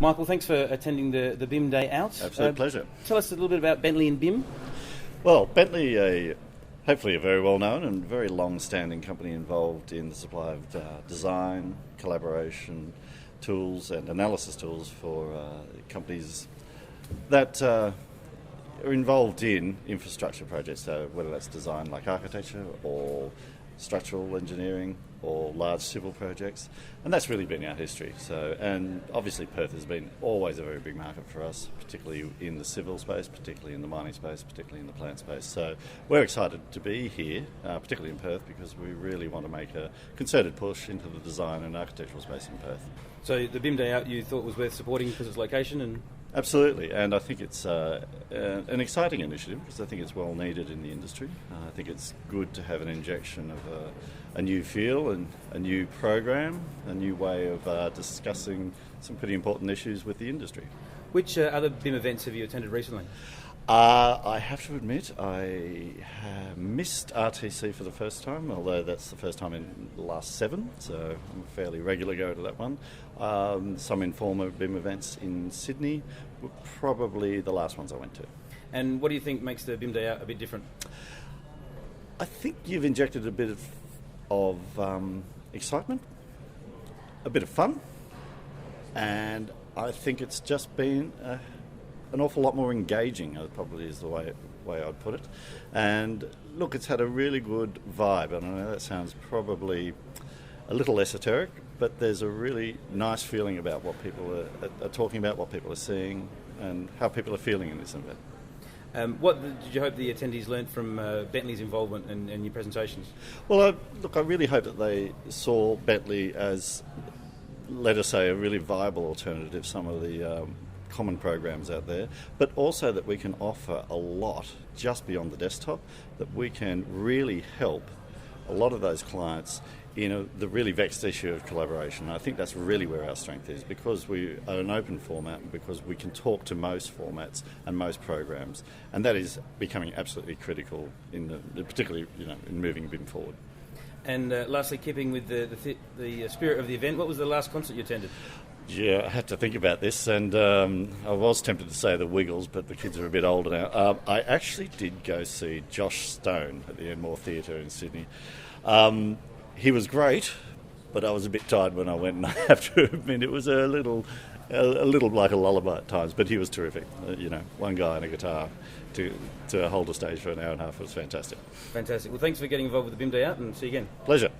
Michael, thanks for attending the BIM Day Out. Absolute pleasure. Tell us a little bit about Bentley and BIM. Well, Bentley, hopefully a very well-known and very long-standing company involved in the supply of design, collaboration tools and analysis tools for companies that are involved in infrastructure projects, so whether that's design like architecture or structural engineering or large civil projects, and that's really been our history. So, and obviously Perth has been always a very big market for us, particularly in the civil space, particularly in the mining space, particularly in the plant space. So we're excited to be here, particularly in Perth, because we really want to make a concerted push into the design and architectural space in Perth. So the BIM Day Out you thought was worth supporting because of its location and... Absolutely, and I think it's an exciting initiative because I think it's well needed in the industry. I think it's good to have an injection of a new feel and a new program, a new way of discussing some pretty important issues with the industry. Which other BIM events have you attended recently? I have to admit I have missed RTC for the first time, although that's the first time in the last 7, so I'm a fairly regular go to that one. Some informal BIM events in Sydney were probably the last ones I went to. And what do you think makes the BIM Day Out a bit different? I think you've injected a bit of excitement, a bit of fun, and I think it's just been an awful lot more engaging, probably is the way I'd put it. And look, it's had a really good vibe, and I know that sounds probably a little esoteric, but there's a really nice feeling about what people are talking about, what people are seeing, and how people are feeling in this event. What did you hope the attendees learnt from Bentley's involvement in your presentations? Well, I really hope that they saw Bentley as, let us say, a really viable alternative to some of the common programs out there, but also that we can offer a lot just beyond the desktop, that we can really help a lot of those clients in the really vexed issue of collaboration. I think that's really where our strength is, because we are an open format and because we can talk to most formats and most programs, and that is becoming absolutely critical particularly in moving BIM forward. And lastly, keeping with the spirit of the event, what was the last concert you attended? Yeah, I had to think about this, and I was tempted to say the Wiggles, but the kids are a bit older now. I actually did go see Josh Stone at the Enmore Theatre in Sydney. He was great, but I was a bit tired when I went, and I have to admit it was a little like a lullaby at times, but he was terrific. One guy and a guitar to hold a stage for an hour and a half was fantastic. Fantastic. Well, thanks for getting involved with the BIM Day Out, and see you again. Pleasure.